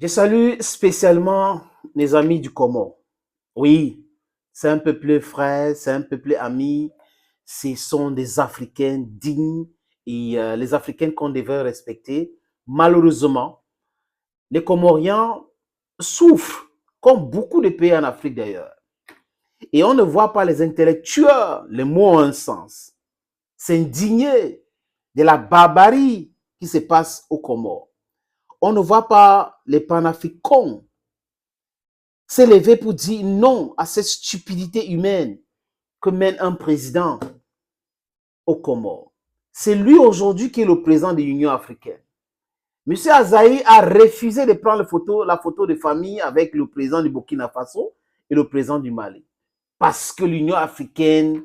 Je salue spécialement mes amis du Comore. Oui, c'est un peuple frère, c'est un peuple ami. Ce sont des Africains dignes et les Africains qu'on devrait respecter. Malheureusement, les Comoriens souffrent, comme beaucoup de pays en Afrique d'ailleurs. Et on ne voit pas les intellectuels, les mots ont un sens, s'indigner de la barbarie qui se passe aux Comores. On ne voit pas les panafricains s'élever pour dire non à cette stupidité humaine que mène un président aux Comores. C'est lui aujourd'hui qui est le président de l'Union africaine. M. Azaï a refusé de prendre la photo de famille avec le président du Burkina Faso et le président du Mali. Parce que l'Union africaine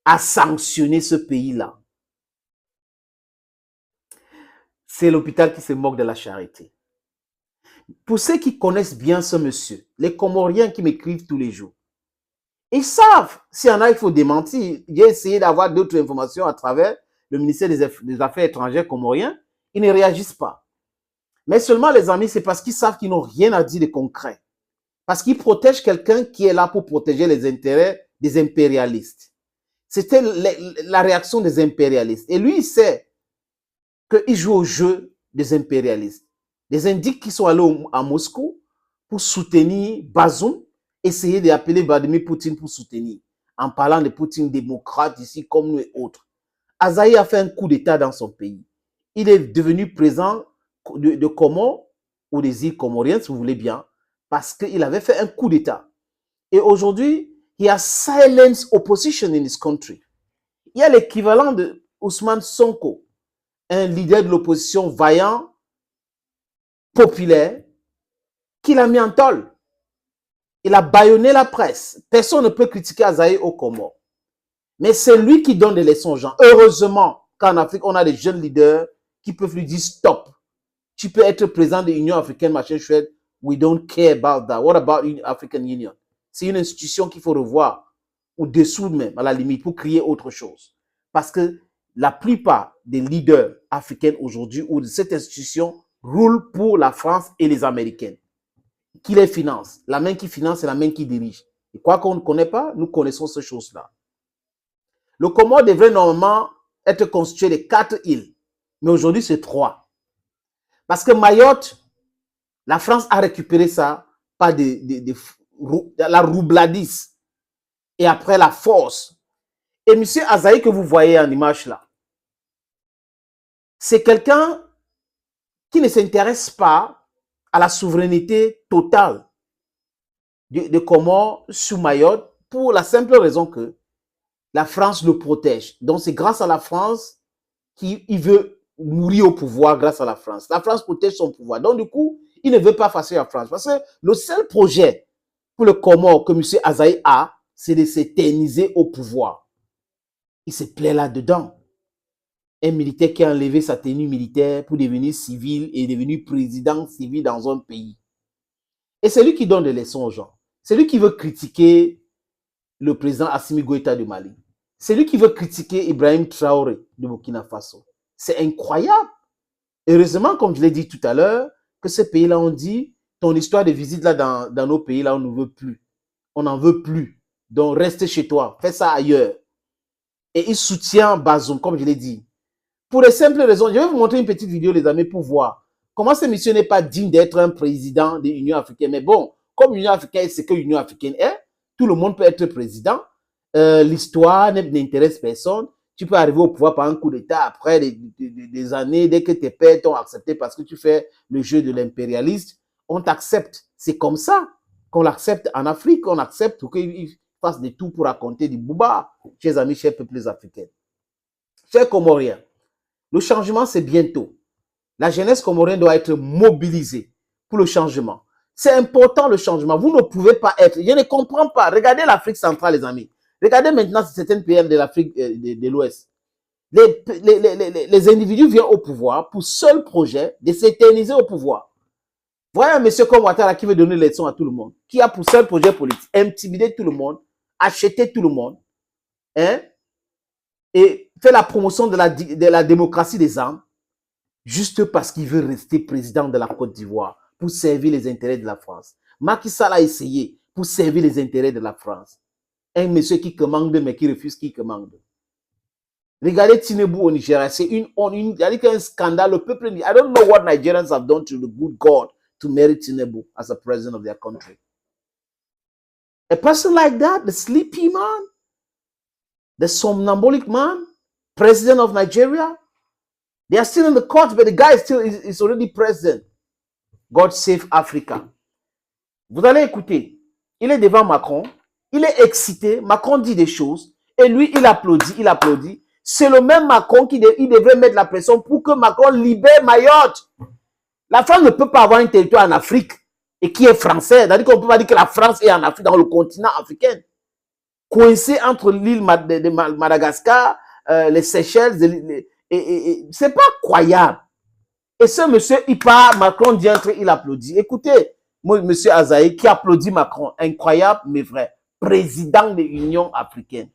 a sanctionné ce pays-là. C'est l'hôpital qui se moque de la charité. Pour ceux qui connaissent bien ce monsieur, les Comoriens qui m'écrivent tous les jours, ils savent, s'il y en a, il faut démentir. J'ai essayé d'avoir d'autres informations à travers le ministère des Affaires étrangères comorien. Ils ne réagissent pas. Mais seulement, les amis, c'est parce qu'ils savent qu'ils n'ont rien à dire de concret. Parce qu'ils protègent quelqu'un qui est là pour protéger les intérêts des impérialistes. C'était la réaction des impérialistes. Et lui, il sait qu'il joue au jeu des impérialistes. Des indiques qui sont allés à Moscou pour soutenir Bazoum, essayer d'appeler Vladimir Poutine pour soutenir, en parlant de Poutine démocrate ici comme nous et autres. Azaï a fait un coup d'État dans son pays. Il est devenu président de Comores, ou des îles comoriennes, si vous voulez bien, parce qu'il avait fait un coup d'État. Et aujourd'hui, il y a silence opposition in this country. Il y a l'équivalent de Ousmane Sonko, un leader de l'opposition vaillant, populaire, qu'il a mis en tôle. Il a bâillonné la presse. Personne ne peut critiquer Azaï au Comores. Mais c'est lui qui donne des leçons aux gens. Heureusement qu'en Afrique, on a des jeunes leaders qui peuvent lui dire stop. Tu peux être président de l'Union africaine, machin chouette. We don't care about that. What about African Union? C'est une institution qu'il faut revoir, ou dessous même, à la limite, pour créer autre chose. Parce que la plupart des leaders africains aujourd'hui, ou de cette institution, roulent pour la France et les Américains. Qui les finance? La main qui finance, c'est la main qui dirige. Et quoi qu'on ne connaît pas, nous connaissons ces choses-là. Le Comore devrait normalement être constitué de 4 îles. Mais aujourd'hui, c'est 3. Parce que Mayotte, la France a récupéré ça par la roubladise et après la force. Et M. Azaï que vous voyez en image là, c'est quelqu'un qui ne s'intéresse pas à la souveraineté totale de Comores sur Mayotte pour la simple raison que la France le protège. Donc c'est grâce à la France qu'il veut mourir au pouvoir grâce à la France. La France protège son pouvoir. Donc du coup, il ne veut pas fasser la France. Parce que le seul projet pour le Comore que M. Azaï a, c'est de s'éterniser au pouvoir. Il se plaît là-dedans. Un militaire qui a enlevé sa tenue militaire pour devenir civil et devenir président civil dans un pays. Et c'est lui qui donne des leçons aux gens. C'est lui qui veut critiquer le président Assimi Goïta du Mali. C'est lui qui veut critiquer Ibrahim Traoré de Burkina Faso. C'est incroyable. Heureusement, comme je l'ai dit tout à l'heure, que ces pays-là ont dit, ton histoire de visite là dans nos pays-là, on ne veut plus. On n'en veut plus. Donc, reste chez toi. Fais ça ailleurs. Et il soutient Bazoum, comme je l'ai dit. Pour les simples raisons, je vais vous montrer une petite vidéo, les amis, pour voir comment ce monsieur n'est pas digne d'être un président de l'Union africaine. Mais bon, comme l'Union africaine, c'est que l'Union africaine est, tout le monde peut être président. L'histoire n'intéresse personne. Tu peux arriver au pouvoir par un coup d'État après des années, dès que tes pères t'ont accepté parce que tu fais le jeu de l'impérialiste, on t'accepte. C'est comme ça qu'on l'accepte en Afrique, on accepte qu'il fasse de tout pour raconter du bouba, chers amis, chers peuples africains. Chers Comoriens, le changement, c'est bientôt. La jeunesse comorienne doit être mobilisée pour le changement. C'est important le changement. Vous ne pouvez pas être. Je ne comprends pas. Regardez l'Afrique centrale, les amis. Regardez maintenant certaines pays de l'Afrique de l'Ouest. Les individus viennent au pouvoir pour seul projet de s'éterniser au pouvoir. Voyez un monsieur comme Ouattara qui veut donner les leçons à tout le monde, qui a pour seul projet politique intimider tout le monde, acheter tout le monde, hein, et fait la promotion de la démocratie des armes, juste parce qu'il veut rester président de la Côte d'Ivoire. pour servir les intérêts de la France. Macky Sall a essayé pour servir les intérêts de la France. Un monsieur qui commande, mais qui refuse qui commande. Regardez Tinubu au Nigeria, c'est il y a un scandale. Le peuple, I don't know what Nigerians have done to the good God to marry Tinubu as a president of their country. A person like that, the sleepy man, the somnambulic man, president of Nigeria, they are still in the court, but the guy is already president. God save Africa. Vous allez écouter. Il est devant Macron, il est excité, Macron dit des choses, et lui, il applaudit, il applaudit. C'est le même Macron qui devrait mettre la pression pour que Macron libère Mayotte. La France ne peut pas avoir un territoire en Afrique et qui est français. C'est-à-dire qu'on ne peut pas dire que la France est en Afrique, dans le continent africain. Coincé entre l'île de Madagascar, les Seychelles, c'est pas croyable. Et ce monsieur, il part, Macron dit entre, il applaudit. Écoutez, monsieur Azaï qui applaudit Macron, incroyable mais vrai, président de l'Union africaine.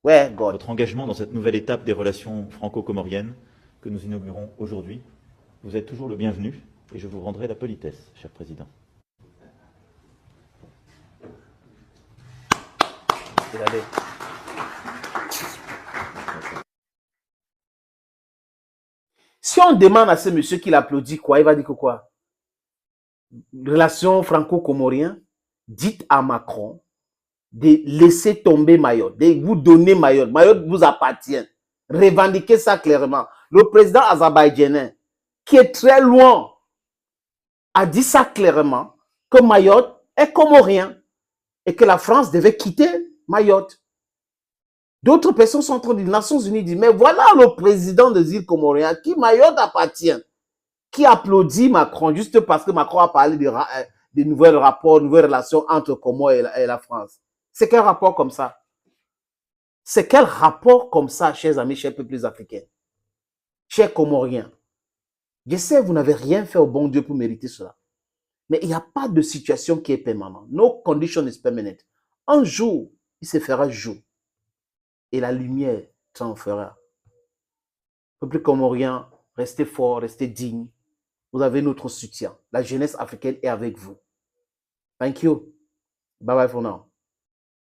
Ouais, God. Votre engagement dans cette nouvelle étape des relations franco-comoriennes que nous inaugurons aujourd'hui, vous êtes toujours le bienvenu et je vous rendrai la politesse, cher président. Si on demande à ce monsieur qui l'applaudit quoi, il va dire que quoi? Relations franco-comoriennes, dites à Macron de laisser tomber Mayotte, de vous donner Mayotte. Mayotte vous appartient. Revendiquez ça clairement. Le président azerbaïdjanais, qui est très loin, a dit ça clairement, que Mayotte est comorien et que la France devait quitter Mayotte. D'autres personnes sont en train de dire, les Nations Unies disent, mais voilà le président des îles comoriennes qui Mayotte appartient, qui applaudit Macron juste parce que Macron a parlé de nouveaux rapports, nouvelles relations entre Comores et la France. C'est quel rapport comme ça? C'est quel rapport comme ça, chers amis, chers peuples africains, chers Comoriens? Je sais, vous n'avez rien fait au bon Dieu pour mériter cela. Mais il n'y a pas de situation qui est permanente. No condition is permanent. Un jour, il se fera jour. Et la lumière triomphera. Peuple comorien, restez fort, restez digne. Vous avez notre soutien. La jeunesse africaine est avec vous. Thank you. Bye bye for now.